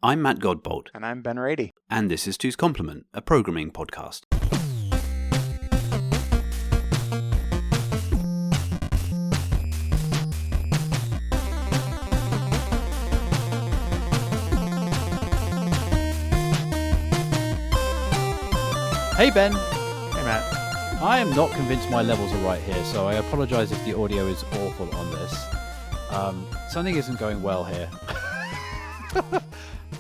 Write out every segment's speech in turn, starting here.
I'm Matt Godbolt. And I'm Ben Rady. And this is Two's Complement, a programming podcast. Hey Ben. Hey Matt. I am not convinced my levels are right here, so I apologize if the audio is awful on this. Something isn't going well here.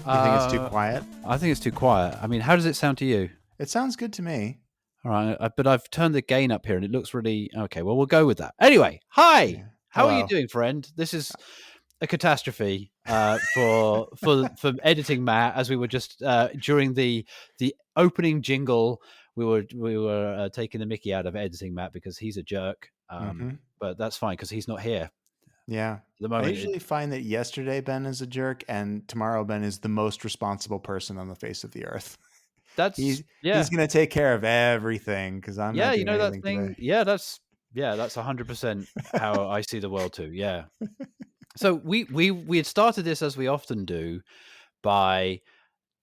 You think it's too quiet? I think it's too quiet. I mean, how does it sound to you? It sounds good to me. All right, but I've turned the gain up here and it looks really... Okay, well, we'll go with that. Anyway, hi! Yeah. How are you doing, friend? This is a catastrophe for editing Matt, as we were just... during the opening jingle, we were taking the mickey out of editing Matt because he's a jerk. But that's fine because he's not here. Yeah. At the moment, I usually find that yesterday Ben is a jerk and tomorrow Ben is the most responsible person on the face of the earth. He's going to take care of everything because I'm not doing anything today. Yeah, that's 100% how I see the world too. Yeah. So we had started this, as we often do, by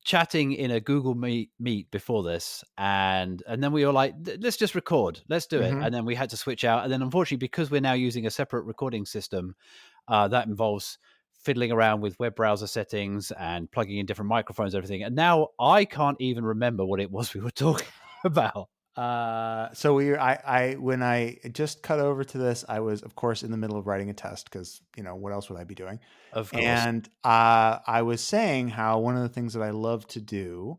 chatting in a Google Meet before this, and then we were like, let's just record, let's do it. And then we had to switch out, and then unfortunately, because we're now using a separate recording system, that involves fiddling around with web browser settings and plugging in different microphones and everything, and now I can't even remember what it was we were talking about. So when I just cut over to this, I was, of course, in the middle of writing a test because, what else would I be doing? Of course. And I was saying how one of the things that I love to do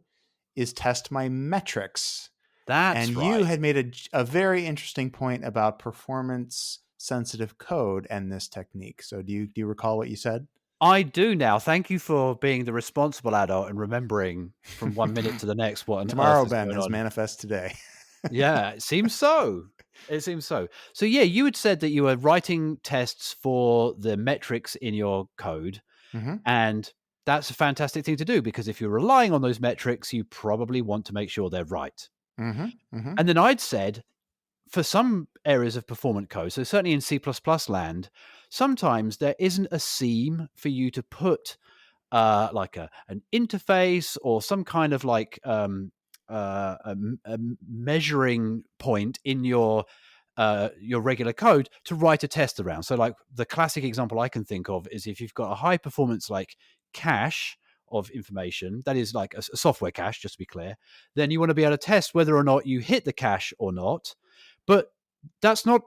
is test my metrics. That's right. And you had made a very interesting point about performance sensitive code and this technique. So do you recall what you said? I do now. Thank you for being the responsible adult and remembering from 1 minute to the next what on tomorrow earth is Ben going is on. manifest today. Yeah, it seems so. So yeah, you had said that you were writing tests for the metrics in your code, and that's a fantastic thing to do because if you're relying on those metrics, you probably want to make sure they're right. And then I'd said, for some areas of performant code, so certainly in C++ land, sometimes there isn't a seam for you to put like an interface or some kind of like a measuring point in your regular code to write a test around. So like the classic example I can think of is if you've got a high performance like cache of information, that is like a software cache, just to be clear, then you want to be able to test whether or not you hit the cache or not. But that's not,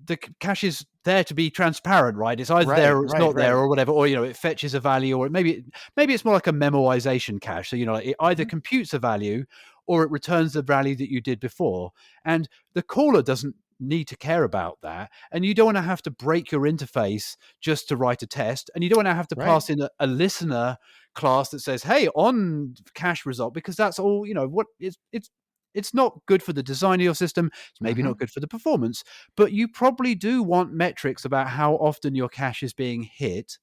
the cache is there to be transparent, right? It's either there or it's not there or whatever, or, it fetches a value, or maybe it's more like a memoization cache. So, it either computes a value or it returns the value that you did before. And the caller doesn't need to care about that. And you don't want to have to break your interface just to write a test. And you don't want to have to pass in a listener class that says, hey, on cache result, because that's all, what it's not good for the design of your system. It's maybe not good for the performance, but you probably do want metrics about how often your cache is being hit.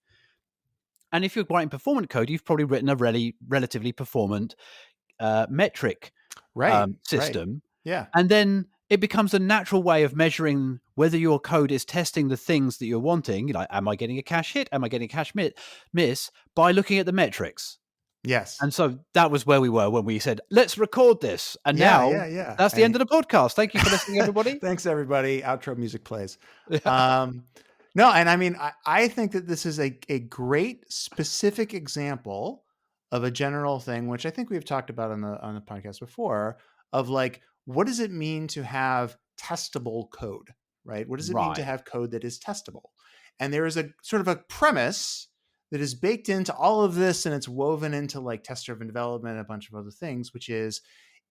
And if you're writing performant code, you've probably written a relatively performant metric system. Yeah. And then it becomes a natural way of measuring whether your code is testing the things that you're wanting. Like, am I getting a cache hit? Am I getting a cache miss? By looking at the metrics. Yes. And so that was where we were when we said, let's record this. And that's the end of the podcast. Thank you for listening, everybody. Thanks, everybody. Outro music plays. No, and I mean, I think that this is a great specific example of a general thing, which I think we've talked about on the podcast before, of like, what does it mean to have testable code, right? What does it mean to have code that is testable? And there is a sort of a premise that is baked into all of this, and it's woven into like test-driven development and a bunch of other things, which is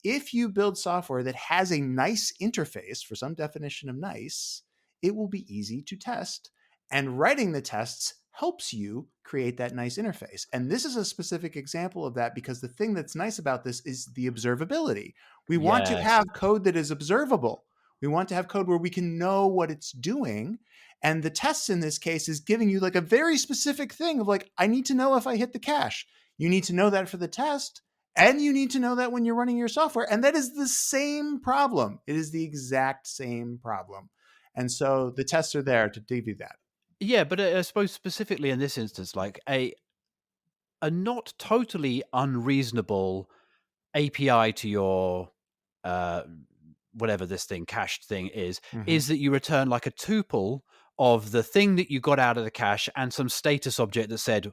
if you build software that has a nice interface, for some definition of nice, it will be easy to test. And writing the tests helps you create that nice interface. And this is a specific example of that because the thing that's nice about this is the observability. We want to have code that is observable. We want to have code where we can know what it's doing. And the tests in this case is giving you like a very specific thing of like, I need to know if I hit the cache. You need to know that for the test. And you need to know that when you're running your software. And that is the same problem. It is the exact same problem. And so the tests are there to give you that. Yeah, but I suppose specifically in this instance, like a not totally unreasonable API to your whatever this thing, cached thing is that you return like a tuple of the thing that you got out of the cache and some status object that said,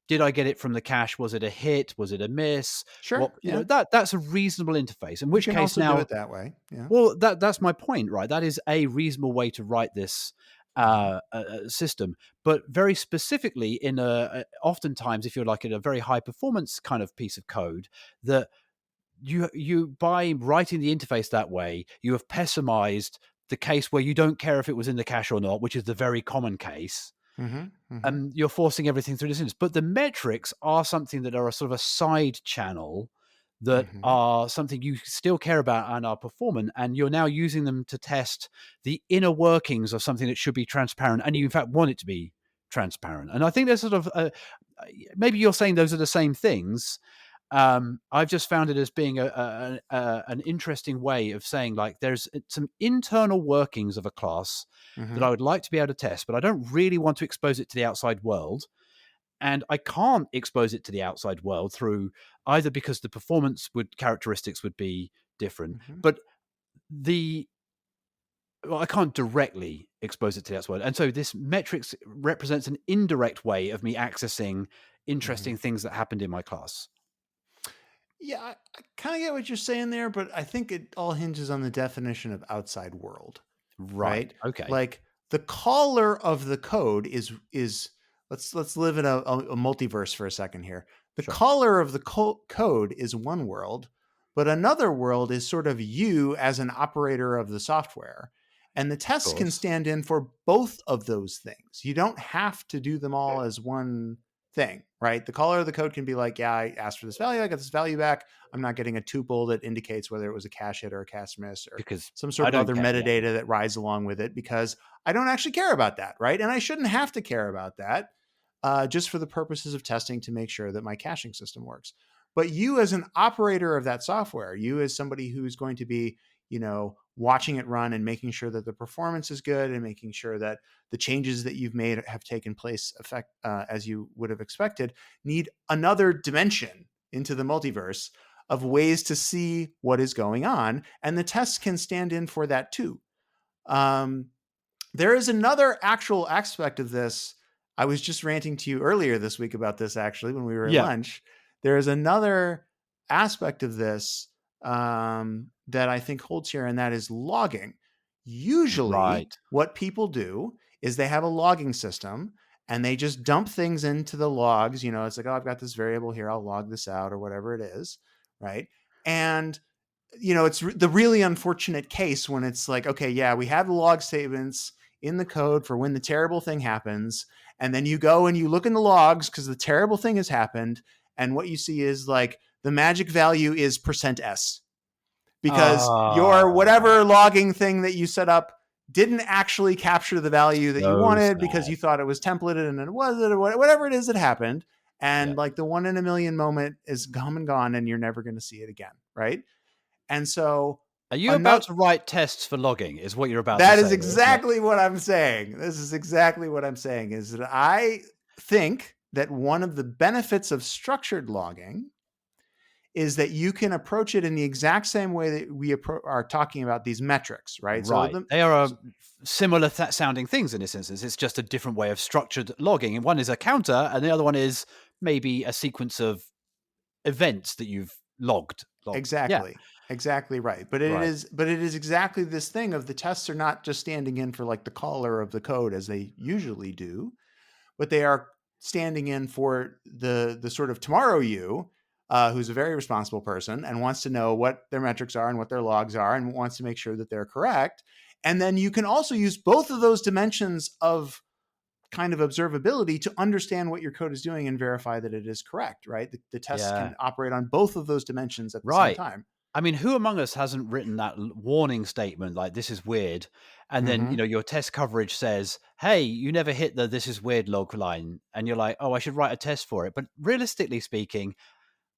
did I get it from the cache? Was it a hit? Was it a miss? Sure. What, that's a reasonable interface. In which You can case also now, do it that way. Yeah. well, that's my point, right? That is a reasonable way to write this system, but very specifically in oftentimes if you're like in a very high performance kind of piece of code, that you by writing the interface that way, you have pessimized the case where you don't care if it was in the cache or not, which is the very common case. And you're forcing everything through this instance. But the metrics are something that are a sort of a side channel that are something you still care about and are performant, and you're now using them to test the inner workings of something that should be transparent, and you in fact want it to be transparent. And I think there's sort of maybe you're saying those are the same things. I've just found it as being an interesting way of saying, like, there's some internal workings of a class that I would like to be able to test, but I don't really want to expose it to the outside world. And I can't expose it to the outside world through either because the performance characteristics would be different, but I can't directly expose it to the outside world. And so this metrics represents an indirect way of me accessing interesting things that happened in my class. Yeah, I kind of get what you're saying there, but I think it all hinges on the definition of outside world. Right? Okay. Like the caller of the code is let's live in a multiverse for a second here. The caller of the code is one world, but another world is sort of you as an operator of the software. And the tests can stand in for both of those things. You don't have to do them all as one thing, right? The caller of the code can be like, yeah, I asked for this value, I got this value back. I'm not getting a tuple that indicates whether it was a cache hit or a cache miss or because some sort of other metadata that rides along with it, because I don't actually care about that, right? And I shouldn't have to care about that just for the purposes of testing to make sure that my caching system works. But you as an operator of that software, you as somebody who's going to be, watching it run and making sure that the performance is good and making sure that the changes that you've made have taken place as you would have expected, need another dimension into the multiverse of ways to see what is going on. And the tests can stand in for that too. There is another actual aspect of this. I was just ranting to you earlier this week about this, actually, when we were at lunch. There is another aspect of this that I think holds here, and that is logging. Usually what people do is they have a logging system and they just dump things into the logs. It's like, oh, I've got this variable here, I'll log this out or whatever it is, right? And it's the really unfortunate case when it's like, okay, yeah, we have the log statements in the code for when the terrible thing happens, and then you go and you look in the logs because the terrible thing has happened, and what you see is like the magic value is %s, because your whatever logging thing that you set up didn't actually capture the value that you wanted because you thought it was templated and it wasn't, or whatever it is that happened. And like the 1 in a million moment is come and gone and you're never going to see it again. Right. And so are you about to write tests for logging is what you're about to say? That is exactly what I'm saying. This is exactly what I'm saying, is that I think that one of the benefits of structured logging is that you can approach it in the exact same way that we are talking about these metrics, right? Right. So they are similar sounding things in this instance. It's just a different way of structured logging. And one is a counter, and the other one is maybe a sequence of events that you've logged. Exactly. Yeah. Exactly right. But it is exactly this thing of the tests are not just standing in for like the caller of the code as they usually do, but they are standing in for the sort of tomorrow you, who's a very responsible person and wants to know what their metrics are and what their logs are and wants to make sure that they're correct. And then you can also use both of those dimensions of kind of observability to understand what your code is doing and verify that it is correct, right? The tests can operate on both of those dimensions at the same time. I mean, who among us hasn't written that warning statement like, this is weird? And then, your test coverage says, hey, you never hit the this is weird log line. And you're like, oh, I should write a test for it. But realistically speaking,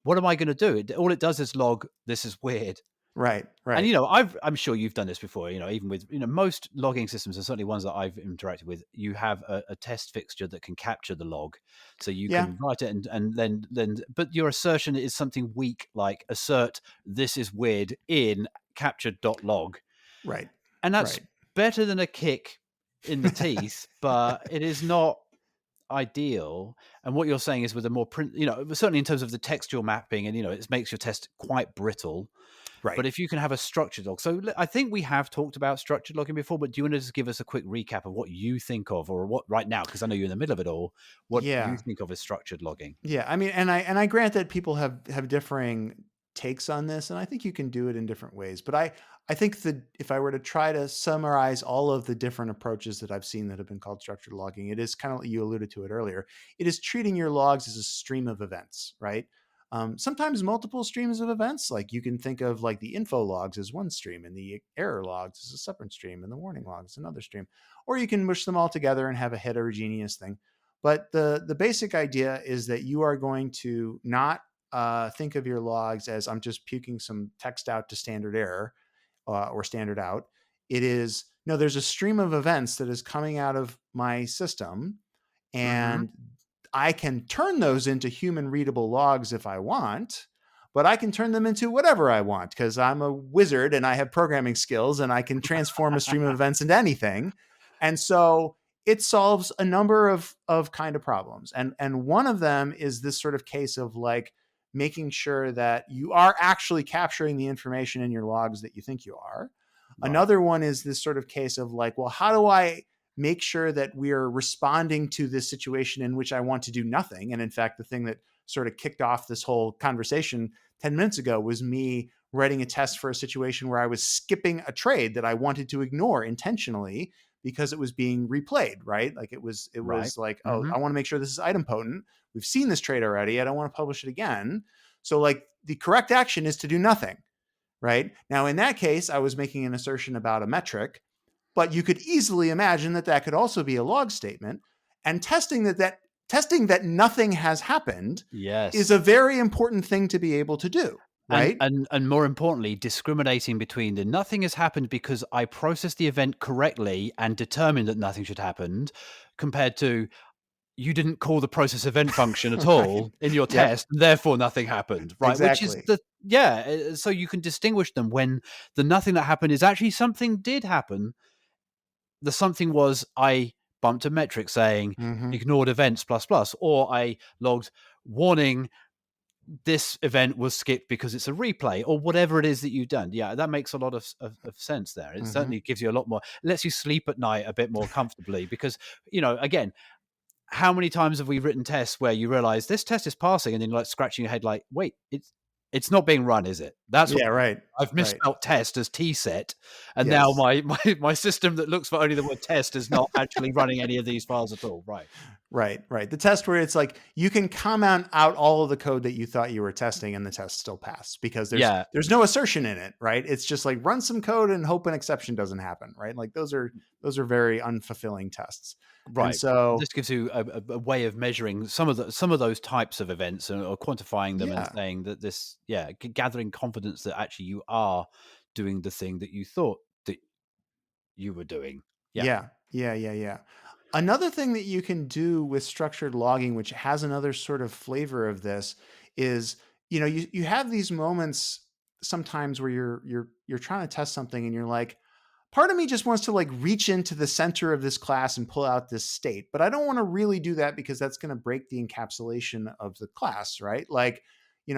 what am I going to do? All it does is log, this is weird. Right. And, I'm sure you've done this before, even with, most logging systems, and certainly ones that I've interacted with, you have a test fixture that can capture the log. So you Yeah. can write it and then, but your assertion is something weak, like assert this is weird in captured.log. Right. And that's Right. better than a kick in the teeth, but it is not ideal. And what you're saying is with a more certainly in terms of the textual mapping, and it makes your test quite brittle. Right. But if you can have a structured log, so I think we have talked about structured logging before, but do you want to just give us a quick recap of what you think of, or what right now, because I know you're in the middle of it all, what you think of as structured logging? Yeah, I mean, and I grant that people have differing takes on this, and I think you can do it in different ways. But I think that if I were to try to summarize all of the different approaches that I've seen that have been called structured logging, it is kind of, you alluded to it earlier, it is treating your logs as a stream of events, right? Sometimes multiple streams of events, like you can think of like the info logs as one stream and the error logs as a separate stream and the warning logs another stream, or you can mush them all together and have a heterogeneous thing. But the basic idea is that you are going to not think of your logs as I'm just puking some text out to standard error or standard out. It is, no, there's a stream of events that is coming out of my system, and I can turn those into human readable logs if I want, but I can turn them into whatever I want because I'm a wizard and I have programming skills and I can transform a stream of events into anything. And so it solves a number of kind of problems. And one of them is this sort of case of like making sure that you are actually capturing the information in your logs that you think you are. Right. Another one is this sort of case of like, well, how do I make sure that we're responding to this situation in which I want to do nothing? And in fact, the thing that sort of kicked off this whole conversation 10 minutes ago was me writing a test for a situation where I was skipping a trade that I wanted to ignore intentionally because it was being replayed, right? Like it was like, oh, I want to make sure this is idempotent. We've seen this trade already. I don't want to publish it again. So like the correct action is to do nothing, right? Now, in that case, I was making an assertion about a metric, but you could easily imagine that that could also be a log statement, and testing that nothing has happened is a very important thing to be able to do. Right. And more importantly, discriminating between the nothing has happened because I processed the event correctly and determined that nothing should happen, compared to you didn't call the process event function at all in your test, and therefore nothing happened. Right. Exactly. Which is so you can distinguish them when the nothing that happened is actually something did happen. The something was I bumped a metric saying ignored events ++, or I logged warning this event was skipped because it's a replay, or whatever it is that you've done. Yeah, that makes a lot of sense there. It certainly gives you a lot more, lets you sleep at night a bit more comfortably because, again, how many times have we written tests where you realize this test is passing and then like scratching your head like, wait, it's not being run, is it? That's right. I've misspelled test as T-set, and now my system that looks for only the word test is not actually running any of these files at all. Right. The test where it's like you can comment out all of the code that you thought you were testing and the test still passed because there's no assertion in it, right? It's just like run some code and hope an exception doesn't happen, right? Like those are very unfulfilling tests. Right. And so this gives you a way of measuring some of those types of events or quantifying them and saying that this, gathering confidence that actually you are doing the thing that you thought that you were doing. Yeah. Another thing that you can do with structured logging, which has another sort of flavor of this, is you have these moments sometimes where you're trying to test something and you're like, part of me just wants to like reach into the center of this class and pull out this state, but I don't want to really do that because that's going to break the encapsulation of the class, right? Like,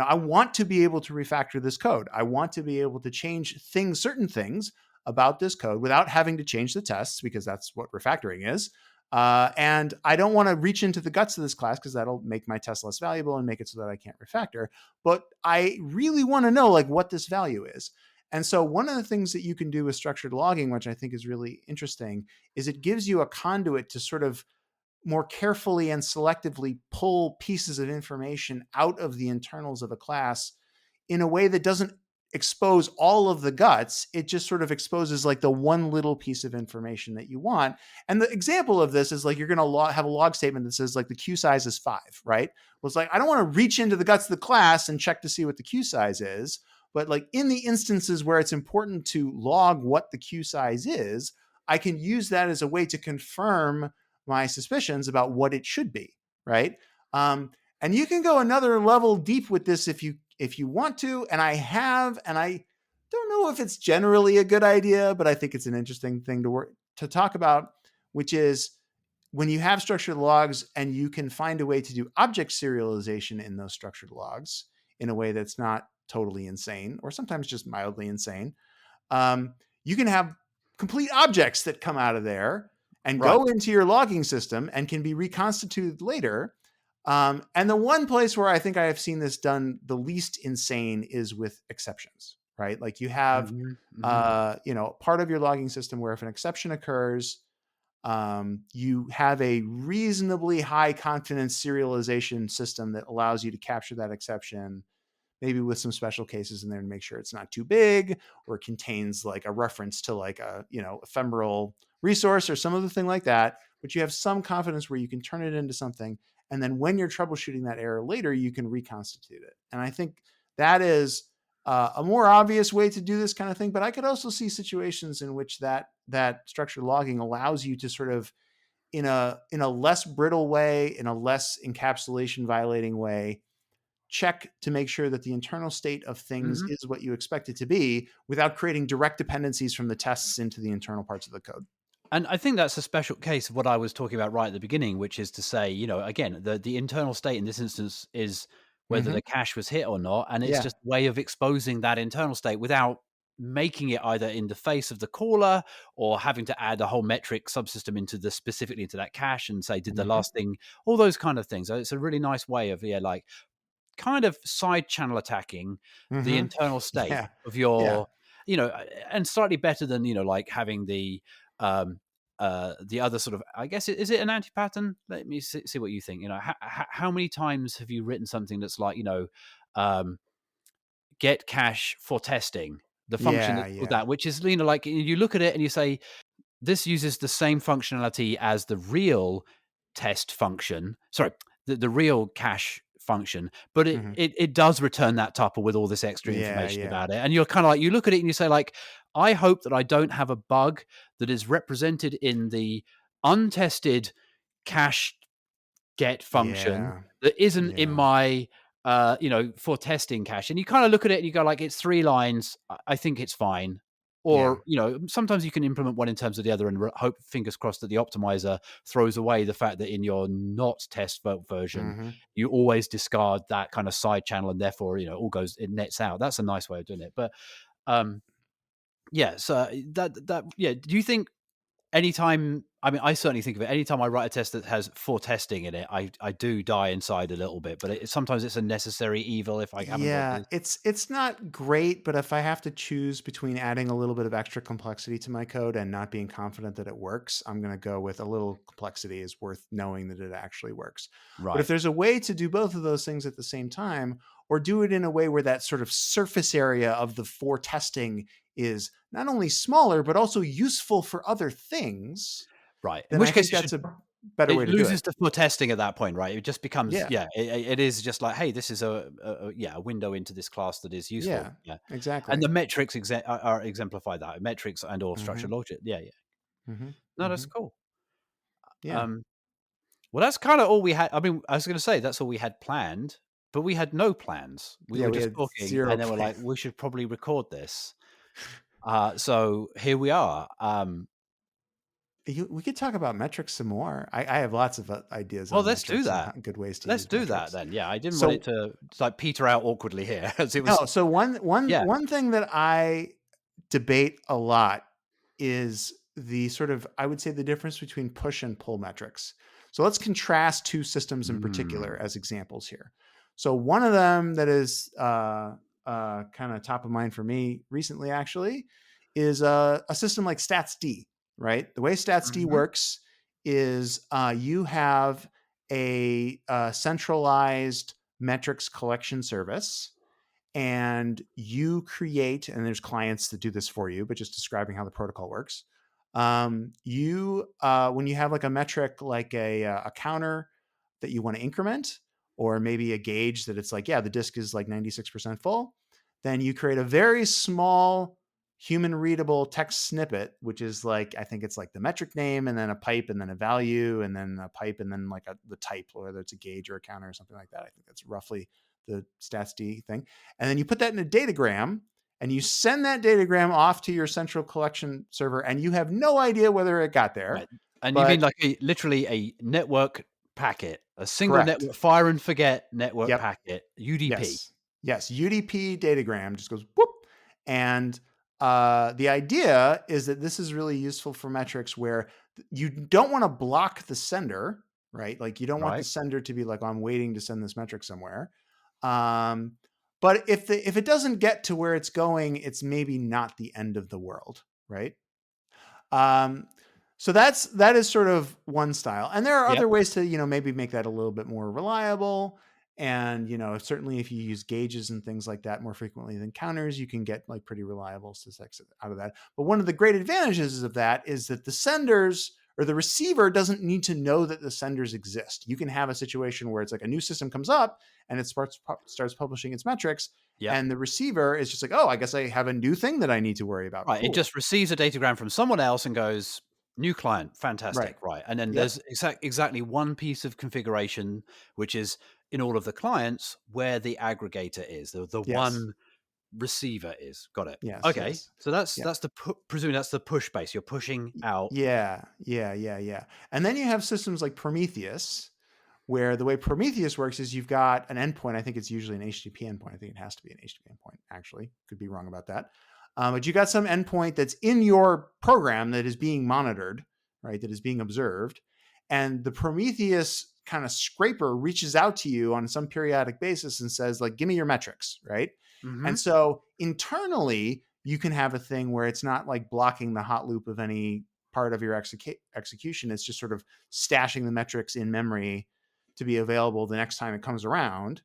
I want to be able to refactor this code. I want to be able to change certain things about this code without having to change the tests because that's what refactoring is. And I don't want to reach into the guts of this class because that'll make my test less valuable and make it so that I can't refactor. But I really want to know like what this value is. And so one of the things that you can do with structured logging, which I think is really interesting, is it gives you a conduit to sort of more carefully and selectively pull pieces of information out of the internals of a class in a way that doesn't expose all of the guts. It just sort of exposes like the one little piece of information that you want. And the example of this is like, you're going to have a log statement that says like the queue size is 5, right? Well, it's like, I don't want to reach into the guts of the class and check to see what the queue size is, But like in the instances where it's important to log what the queue size is, I can use that as a way to confirm my suspicions about what it should be, right? And you can go another level deep with this if you want to, and I have, and I don't know if it's generally a good idea, but I think it's an interesting thing to talk about, which is when you have structured logs and you can find a way to do object serialization in those structured logs in a way that's not totally insane, or sometimes just mildly insane, you can have complete objects that come out of there and Right. go into your logging system and can be reconstituted later. And the one place where I think I have seen this done the least insane is with exceptions, right? Like you have, part of your logging system where if an exception occurs, you have a reasonably high confidence serialization system that allows you to capture that exception, maybe with some special cases in there to make sure it's not too big or contains like a reference to like a, ephemeral resource or some other thing like that. But you have some confidence where you can turn it into something. And then when you're troubleshooting that error later, you can reconstitute it. And I think that is a more obvious way to do this kind of thing. But I could also see situations in which that structured logging allows you to sort of, in a less brittle way, in a less encapsulation violating way, check to make sure that the internal state of things is what you expect it to be without creating direct dependencies from the tests into the internal parts of the code. And I think that's a special case of what I was talking about right at the beginning, which is to say, again, the internal state in this instance is whether the cache was hit or not. And it's just a way of exposing that internal state without making it either in the face of the caller or having to add a whole metric subsystem specifically into that cache and say, did the last thing, all those kind of things. So it's a really nice way of, like kind of side channel attacking the internal state of your, and slightly better than, like having the other sort of, I guess, is it an anti-pattern? Let me see what you think. How many times have you written something that's like, get cache for testing, the function that's called that, which is, like you look at it and you say, this uses the same functionality as the real test function. Sorry, the real cache function, but it does return that tuple with all this extra information about it. And you're kind of like, you look at it and you say like, I hope that I don't have a bug that is represented in the untested cache get function that isn't in my for testing cache. And you kind of look at it and you go like, it's 3 lines. I think it's fine. Or, sometimes you can implement one in terms of the other and hope, fingers crossed, that the optimizer throws away the fact that in your not test version, you always discard that kind of side channel and therefore, it nets out. That's a nice way of doing it. But, so do you think anytime, I mean, I certainly think of it, anytime I write a test that has for testing in it, I do die inside a little bit, but sometimes it's a necessary evil if I haven't got this. It's not great, but if I have to choose between adding a little bit of extra complexity to my code and not being confident that it works, I'm going to go with a little complexity is worth knowing that it actually works. Right. But if there's a way to do both of those things at the same time, or do it in a way where that sort of surface area of the for testing is not only smaller, but also useful for other things. Right. In which case, that's a better way to do it. It loses the for testing at that point, right? It just becomes, it is just like, hey, this is a window into this class that is useful. Yeah, exactly. And the metrics are exemplify that. Metrics and or structured logic. Yeah. No, that's cool. Yeah. Well, that's kind of all we had. I mean, I was going to say that's all we had planned, but we had no plans. We were just talking, and then we're like, we should probably record this. So here we are. We could talk about metrics some more. I have lots of ideas. Well, let's do that. Good ways to. Let's do metrics. that then. Yeah, I didn't want it to like peter out awkwardly here. As it was. No, so one thing that I debate a lot is the sort of, I would say, the difference between push and pull metrics. So let's contrast two systems in particular as examples here. So one of them that is kind of top of mind for me recently, actually, is a system like StatsD, right? The way StatsD works is you have a centralized metrics collection service, and you create, and there's clients that do this for you, but just describing how the protocol works. When you have like a metric, like a counter that you want to increment, or maybe a gauge that it's like, the disk is like 96% full, then you create a very small human readable text snippet, which is like, I think it's like the metric name and then a pipe and then a value and then a pipe and then like the type, whether it's a gauge or a counter or something like that. I think that's roughly the statsd thing. And then you put that in a datagram and you send that datagram off to your central collection server, and you have no idea whether it got there. Right. And you But mean like literally a network packet, a single correct. network fire and forget network Yep. packet, UDP. Yes. UDP datagram just goes whoop. And the idea is that this is really useful for metrics where you don't want to block the sender, right? Like you don't want the sender to be like, oh, I'm waiting to send this metric somewhere. But if it doesn't get to where it's going, it's maybe not the end of the world, right? So that is sort of one style, and there are other ways to maybe make that a little bit more reliable. And certainly if you use gauges and things like that more frequently than counters, you can get like pretty reliable statistics out of that. But one of the great advantages of that is that the senders or the receiver doesn't need to know that the senders exist. You can have a situation where it's like a new system comes up and it starts publishing its metrics. Yep. And the receiver is just like, oh, I guess I have a new thing that I need to worry about. Right. Cool. It just receives a datagram from someone else and goes, new client, fantastic. Right. And then there's exactly one piece of configuration, which is in all of the clients where the aggregator is, the one receiver is. Got it. Yes. Okay. Yes. So that's presumably that's the push base. You're pushing out. Yeah. And then you have systems like Prometheus, where the way Prometheus works is you've got an endpoint. I think it's usually an HTTP endpoint. I think it has to be an HTTP endpoint, actually. Could be wrong about that. But you got some endpoint that's in your program that is being monitored, right? That is being observed. And the Prometheus kind of scraper reaches out to you on some periodic basis and says, like, give me your metrics, right? Mm-hmm. And so internally, you can have a thing where it's not like blocking the hot loop of any part of your execution. It's just sort of stashing the metrics in memory to be available the next time it comes around.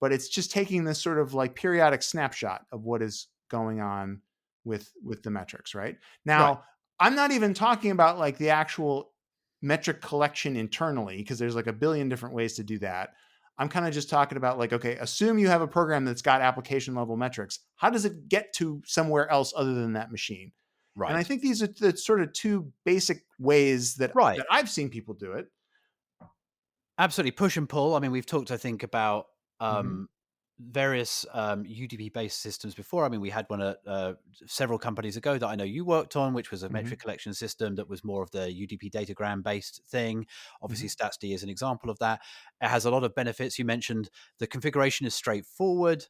But it's just taking this sort of like periodic snapshot of what is going on with the metrics, right? Now, I'm not even talking about like the actual metric collection internally, because there's like a billion different ways to do that. I'm kind of just talking about like, okay, assume you have a program that's got application level metrics. How does it get to somewhere else other than that machine? Right. And I think these are the sort of two basic ways that I've seen people do it. Absolutely. Push and pull. I mean, we've talked, I think, about various UDP-based systems before. I mean, we had one several companies ago that I know you worked on, which was a metric collection system that was more of the UDP datagram-based thing. Obviously, statsd is an example of that. It has a lot of benefits. You mentioned the configuration is straightforward.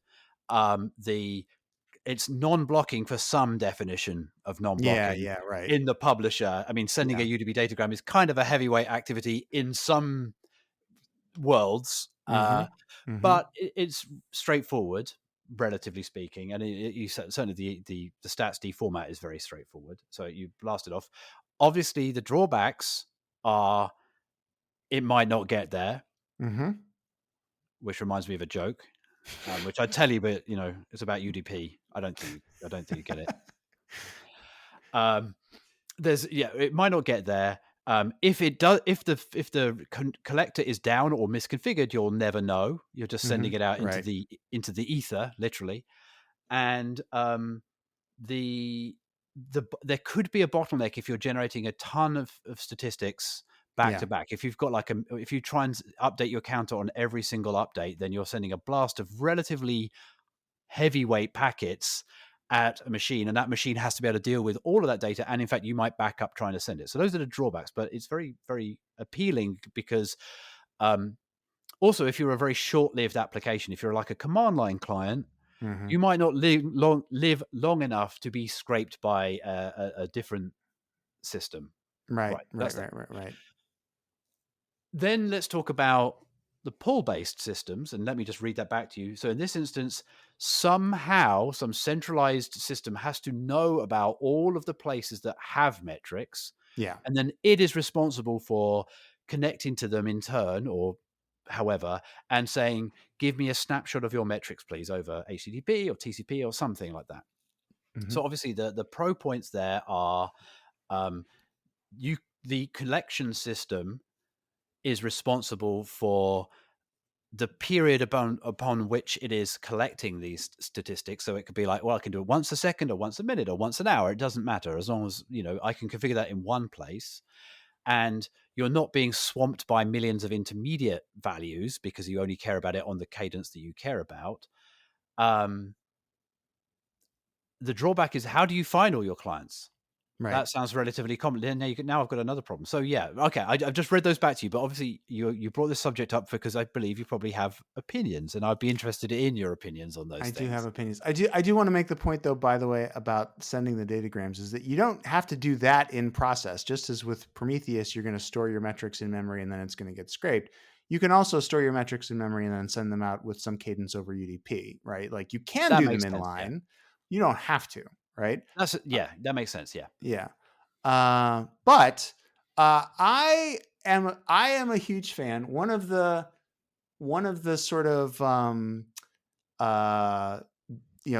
It's non-blocking for some definition of non-blocking right. in the publisher. I mean, sending a UDP datagram is kind of a heavyweight activity in some worlds, but it's straightforward, relatively speaking, and certainly the statsd format is very straightforward, so you blast it off. Obviously the drawbacks are it might not get there, which reminds me of a joke, which I tell you, but it's about UDP. I don't think you get it. It might not get there. If it does, if the collector is down or misconfigured, you'll never know. You're just sending it out into the ether, literally. And there could be a bottleneck if you're generating a ton of statistics back to back. If you've got if you try and update your counter on every single update, then you're sending a blast of relatively heavyweight packets at a machine, and that machine has to be able to deal with all of that data, and in fact you might back up trying to send it. So those are the drawbacks, but it's very, very appealing because also if you're a very short-lived application, if you're like a command line client, you might not live long enough to be scraped by a different system. Right. Then let's talk about the pull-based systems, and let me just read that back to you. So in this instance, somehow some centralized system has to know about all of the places that have metrics. Yeah. And then it is responsible for connecting to them in turn or however, and saying, give me a snapshot of your metrics, please, over HTTP or TCP or something like that. So obviously the pro points there are the collection system is responsible for the period upon which it is collecting these statistics. So it could be like, well, I can do it once a second or once a minute or once an hour. It doesn't matter, as long as, I can configure that in one place, and you're not being swamped by millions of intermediate values because you only care about it on the cadence that you care about. The drawback is, how do you find all your clients? Right. That sounds relatively common. Now I've got another problem. So yeah, okay, I've just read those back to you, but obviously you brought this subject up because I believe you probably have opinions, and I'd be interested in your opinions on those I things. do have opinions. I do want to make the point, though, by the way, about sending the datagrams, is that you don't have to do that in process. Just as with Prometheus, you're going to store your metrics in memory and then it's going to get scraped. You can also store your metrics in memory and then send them out with some cadence over UDP, right? Like you can That do makes them in sense, line. yeah. You don't have to, right? That makes sense. Yeah. Yeah. But I am a huge fan. One of the sort of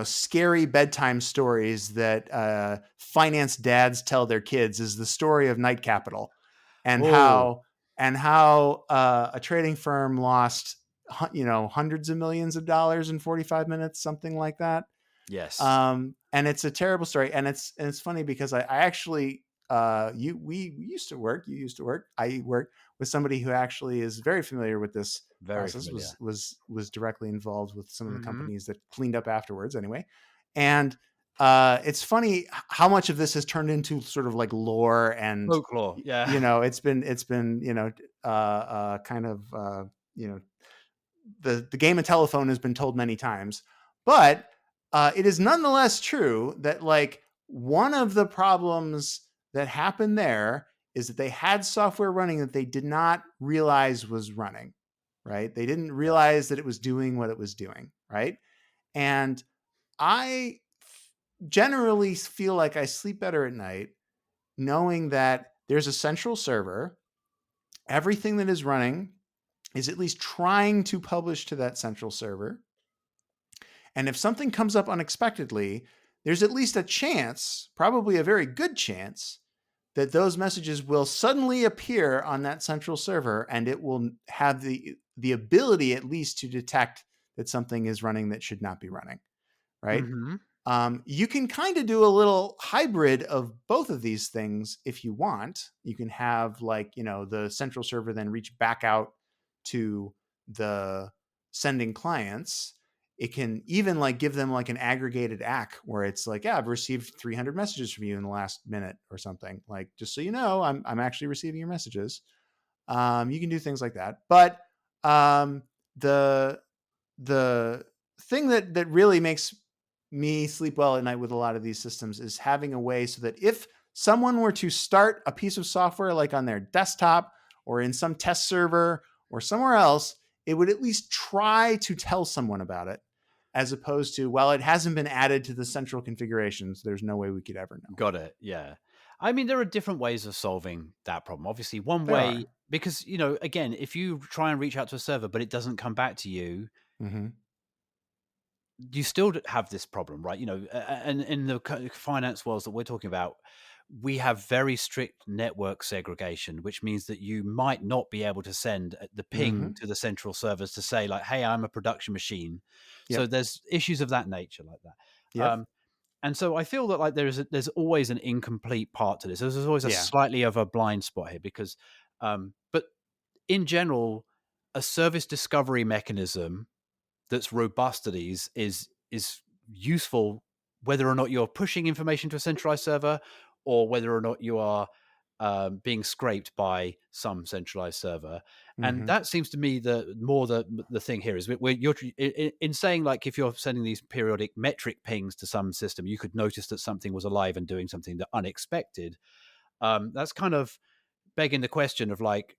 scary bedtime stories that finance dads tell their kids is the story of Night Capital, and how a trading firm lost hundreds of millions of dollars in 45 minutes, something like that. Yes. And it's a terrible story, and it's funny because I actually you used to work I worked with somebody who actually is very familiar with this process, was directly involved with some of the companies that cleaned up afterwards anyway. And it's funny how much of this has turned into sort of like lore and folklore. Yeah. It's been kind of the game of telephone has been told many times, but it is nonetheless true that like one of the problems that happened there is that they had software running that they did not realize was running, right? They didn't realize that it was doing what it was doing, right? And I generally feel like I sleep better at night knowing that there's a central server. Everything that is running is at least trying to publish to that central server. And if something comes up unexpectedly, there's at least a chance, probably a very good chance, that those messages will suddenly appear on that central server, and it will have the ability at least to detect that something is running that should not be running, right? You can kind of do a little hybrid of both of these things if you want. You can have the central server then reach back out to the sending clients. It can even give them an aggregated ACK where it's like, yeah, I've received 300 messages from you in the last minute or something. Like, just so you know, I'm actually receiving your messages. You can do things like that. But the thing that really makes me sleep well at night with a lot of these systems is having a way so that if someone were to start a piece of software like on their desktop or in some test server or somewhere else, it would at least try to tell someone about it, as opposed to, well, it hasn't been added to the central configurations, there's no way we could ever know. Got it. Yeah. I mean, there are different ways of solving that problem. Obviously, one There way, are. because, again, if you try and reach out to a server, but it doesn't come back to you, you still have this problem, right? And in the finance worlds that we're talking about, we have very strict network segregation, which means that you might not be able to send the ping to the central servers to say like, hey, I'm a production machine. Yep. So there's issues of that nature like that. Yep. And so I feel that like there's always an incomplete part to this. There's always a slightly of a blind spot here because, but in general, a service discovery mechanism that's robust to these is useful, whether or not you're pushing information to a centralized server or whether or not you are being scraped by some centralized server. And that seems to me the thing here is you're in saying like if you're sending these periodic metric pings to some system, you could notice that something was alive and doing something that unexpected. That's kind of begging the question of like,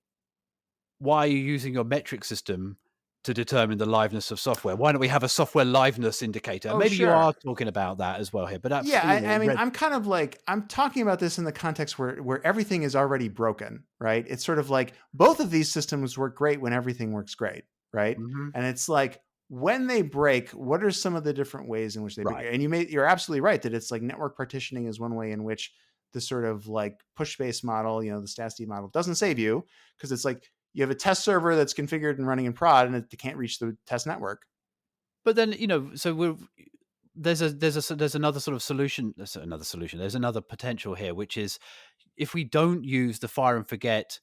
why are you using your metric system to determine the liveness of software? Why don't we have a software liveness indicator? Maybe sure. You are talking about that as well here, but absolutely. I mean, I'm kind of like, I'm talking about this in the context where everything is already broken, right? It's sort of like both of these systems work great when everything works great, right? And it's like, when they break, what are some of the different ways in which they break? And you're absolutely right that it's like network partitioning is one way in which the sort of like push-based model, the STAT model doesn't save you, because it's like, you have a test server that's configured and running in prod, and it can't reach the test network. But then, so there's another sort of solution. There's another solution. There's another potential here, which is if we don't use the fire and forget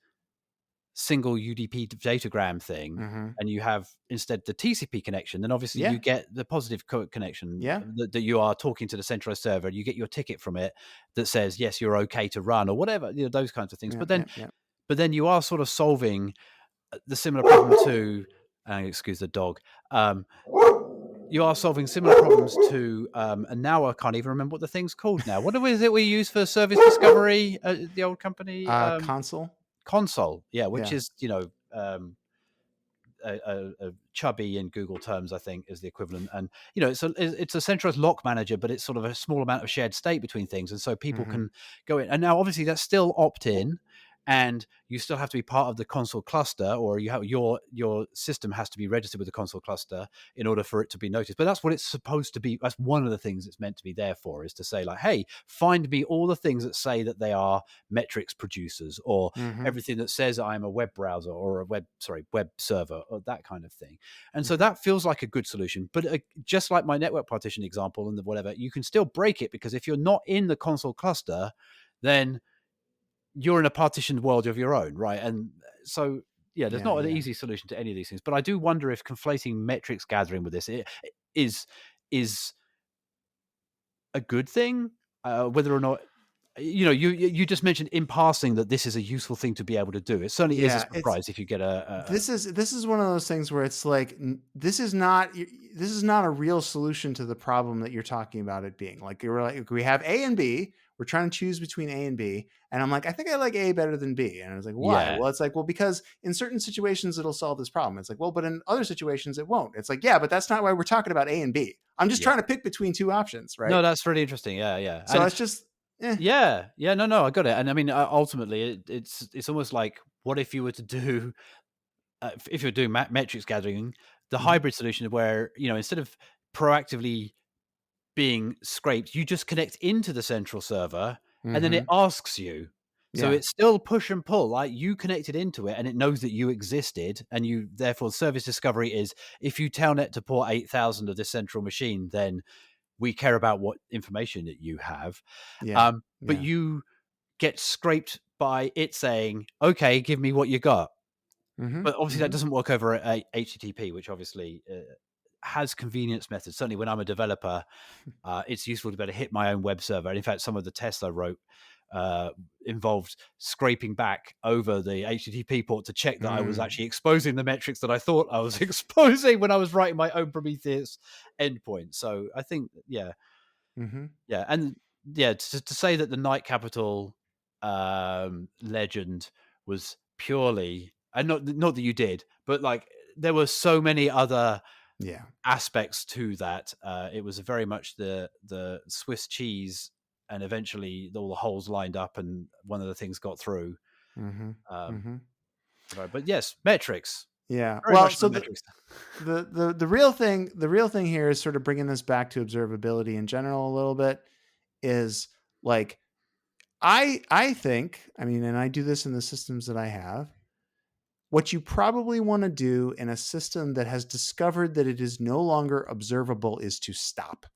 single UDP datagram thing, and you have instead the TCP connection, then obviously you get the positive connection that you are talking to the centralized server, and you get your ticket from it that says, yes, you're okay to run or whatever, those kinds of things. But then you are sort of solving the similar problem to, excuse the dog, you are solving similar problems to, and now I can't even remember what the thing's called now. What is it we use for service discovery at the old company? Console, which is a chubby in Google terms, I think, is the equivalent. And it's a centralized lock manager, but it's sort of a small amount of shared state between things, and so people can go in. And now, obviously, that's still opt-in, and you still have to be part of the console cluster, or you have your system has to be registered with the console cluster in order for it to be noticed. But that's what it's supposed to be. That's one of the things it's meant to be there for, is to say, like, hey, find me all the things that say that they are metrics producers, or everything that says I'm a web browser or a web server, or that kind of thing. And so that feels like a good solution. But just like my network partition example and whatever, you can still break it, because if you're not in the console cluster, then you're in a partitioned world of your own, right? And so, there's not an easy solution to any of these things. But I do wonder if conflating metrics gathering with this is a good thing, whether or not, you just mentioned in passing that this is a useful thing to be able to do. It certainly is a surprise if you get this is one of those things where it's like, this is not a real solution to the problem that you're talking about it being. Like, you're like, we have A and B. We're trying to choose between A and B. And I'm like, I think I like A better than B. And I was like, why? Yeah. Well, it's like, well, because in certain situations it'll solve this problem. It's like, well, but in other situations it won't. It's like, yeah, but that's not why we're talking about A and B. I'm just trying to pick between two options, right? No, that's really interesting. Yeah. So it's just, no, I got it. And I mean, ultimately, it's almost like, what if you were to do, if you're doing metrics gathering, the hybrid solution where, instead of proactively being scraped, you just connect into the central server, and then it asks you. So it's still push and pull. Like, you connected into it, and it knows that you existed, and you therefore service discovery is, if you telnet to port 8000 of this central machine, then we care about what information that you have. But you get scraped by it saying, okay, give me what you got. But obviously that doesn't work over HTTP, which obviously has convenience methods. Certainly when I'm a developer, it's useful to be able to hit my own web server. And in fact, some of the tests I wrote involved scraping back over the HTTP port to check that I was actually exposing the metrics that I thought I was exposing when I was writing my own Prometheus endpoint. So I think, and to say that the Night Capital legend was purely, and not that you did, but like, there were so many other aspects to that. It was very much the Swiss cheese, and eventually all the holes lined up and one of the things got through. But yes, metrics. Yeah. Very well, much so metrics. the real thing here is sort of bringing this back to observability in general a little bit, is like, I think, I mean, and I do this in the systems that I have, what you probably want to do in a system that has discovered that it is no longer observable is to stop.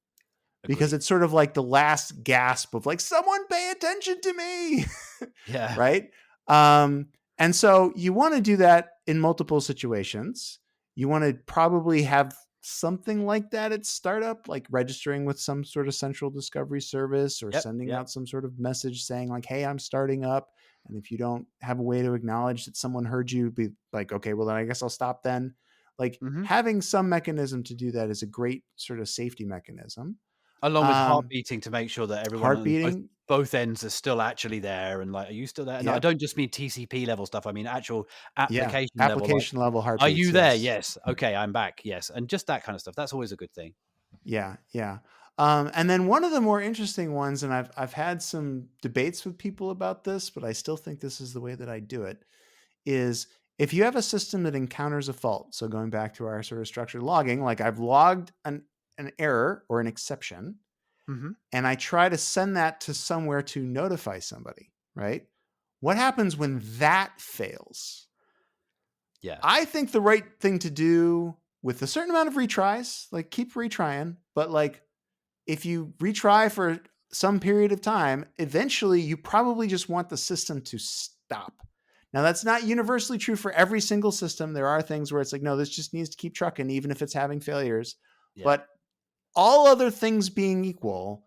Agreed. Because it's sort of like the last gasp of like, someone pay attention to me. Yeah. Right. And so you want to do that in multiple situations. You want to probably have something like that at startup, like registering with some sort of central discovery service, or sending out some sort of message saying like, hey, I'm starting up. And if you don't have a way to acknowledge that someone heard you, be like, okay, well then I guess I'll stop then. Like, having some mechanism to do that is a great sort of safety mechanism. Along with heart beating to make sure that everyone on both ends are still actually there, and like, are you still there? No, I don't just mean TCP level stuff. I mean actual application level heartbeats. Are you there? Yes. Okay, I'm back. Yes. And just that kind of stuff. That's always a good thing. Yeah. And then one of the more interesting ones, and I've had some debates with people about this, but I still think this is the way that I do it, is if you have a system that encounters a fault. So going back to our sort of structured logging, like I've logged an error or an exception, and I try to send that to somewhere to notify somebody, right? What happens when that fails? Yeah. I think the right thing to do with a certain amount of retries, like keep retrying, but like if you retry for some period of time, eventually you probably just want the system to stop. Now, that's not universally true for every single system. There are things where it's like, no, this just needs to keep trucking, even if it's having failures. Yeah. But all other things being equal,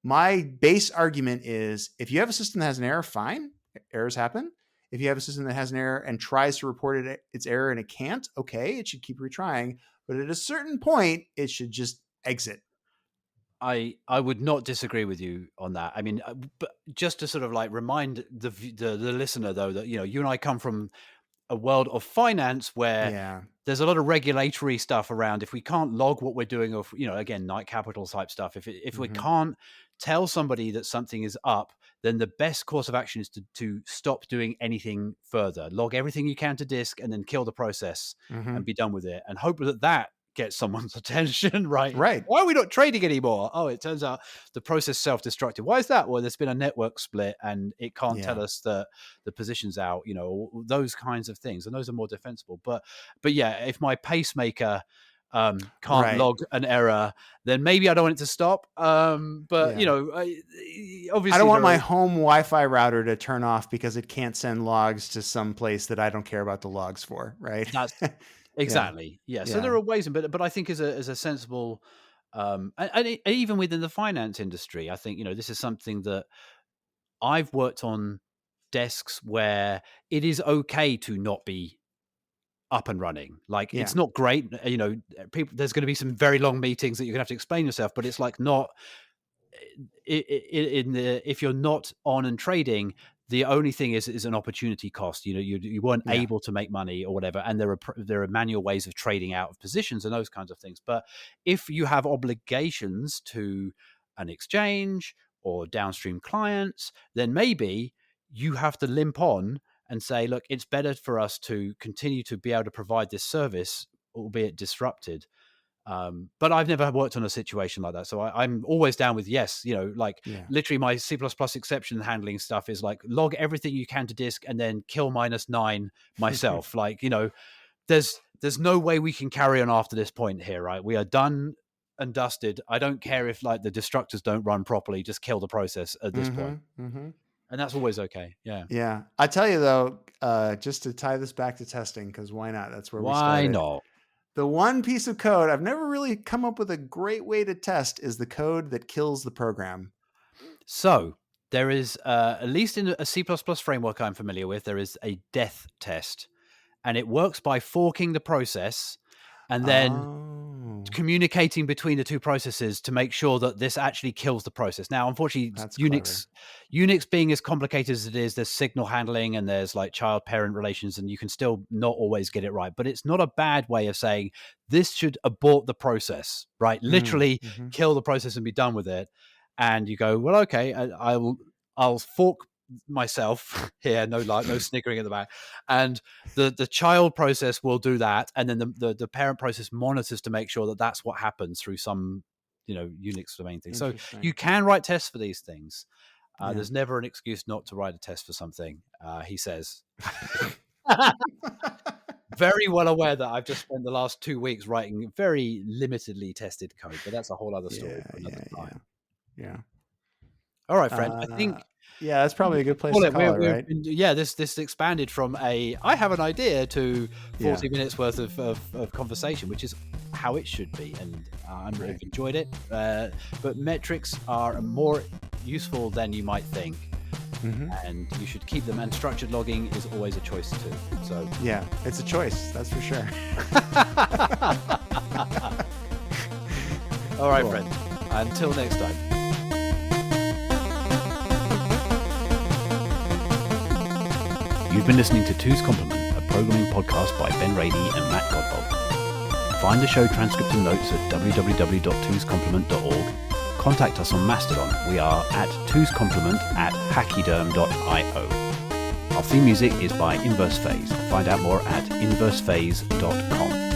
my base argument is if you have a system that has an error, fine, errors happen. If you have a system that has an error and tries to report its error and it can't, okay, it should keep retrying. But at a certain point, it should just exit. I would not disagree with you on that. I mean, but just to sort of like remind the listener, though, that, you know, you and I come from a world of finance where there's a lot of regulatory stuff around. If we can't log what we're doing, or, you know, again, night capital type stuff, if we can't tell somebody that something is up, then the best course of action is to stop doing anything further. Log everything you can to disk and then kill the process and be done with it, and hope that get someone's attention, right? Why are we not trading anymore? Oh, it turns out the process self-destructed. Why is that? Well, there's been a network split and it can't tell us that the position's out, you know, those kinds of things. And those are more defensible. But yeah, if my pacemaker can't log an error, then maybe I don't want it to stop. But you know, obviously I don't want my home Wi-Fi router to turn off because it can't send logs to some place that I don't care about the logs for, right? That's exactly. Yeah. So there are ways, but I think as a sensible, and even within the finance industry, I think, you know, this is something that I've worked on desks where it is okay to not be up and running. Like it's not great, you know, there's going to be some very long meetings that you're gonna have to explain yourself, but it's like not if you're not on and trading, the only thing is an opportunity cost. You know, you weren't able to make money or whatever, and there are manual ways of trading out of positions and those kinds of things. But if you have obligations to an exchange or downstream clients, then maybe you have to limp on and say, look, it's better for us to continue to be able to provide this service, albeit disrupted. But I've never worked on a situation like that. So I'm always down with yes, you know, like literally my C++ exception handling stuff is like log everything you can to disk and then kill -9 myself. Like, you know, there's no way we can carry on after this point here, right? We are done and dusted. I don't care if like the destructors don't run properly, just kill the process at this point. And that's always okay. Yeah. Yeah. I tell you though, just to tie this back to testing, because why not? That's where we started. Why not? The one piece of code I've never really come up with a great way to test is the code that kills the program. So there is, at least in a C++ framework I'm familiar with, there is a death test, and it works by forking the process and then communicating between the two processes to make sure that this actually kills the process. Now, unfortunately, Unix being as complicated as it is, there's signal handling and there's like child-parent relations, and you can still not always get it right. But it's not a bad way of saying this should abort the process, right? Literally kill the process and be done with it. And you go, well, okay, I'll fork myself here, no snickering at the back, and the child process will do that, and then the parent process monitors to make sure that that's what happens through some, you know, Unix domain thing. So you can write tests for these things. There's never an excuse not to write a test for something, he says. Very well aware that I've just spent the last 2 weeks writing very limitedly tested code, but that's a whole other story for another time. Yeah. All right, friend. I think that's probably a good place to call it, right? Yeah, this expanded from I have an idea to 40 minutes worth of conversation, which is how it should be, and I've enjoyed it. But metrics are more useful than you might think, and you should keep them. And structured logging is always a choice too. So yeah, it's a choice, that's for sure. All right, friend. Until next time. You've been listening to Two's Complement, a programming podcast by Ben Rady and Matt Godbolt. Find the show transcript and notes at www.twoscomplement.org. Contact us on Mastodon. We are at twoscomplement@hachyderm.io. Our theme music is by Inverse Phase. Find out more at inversephase.com.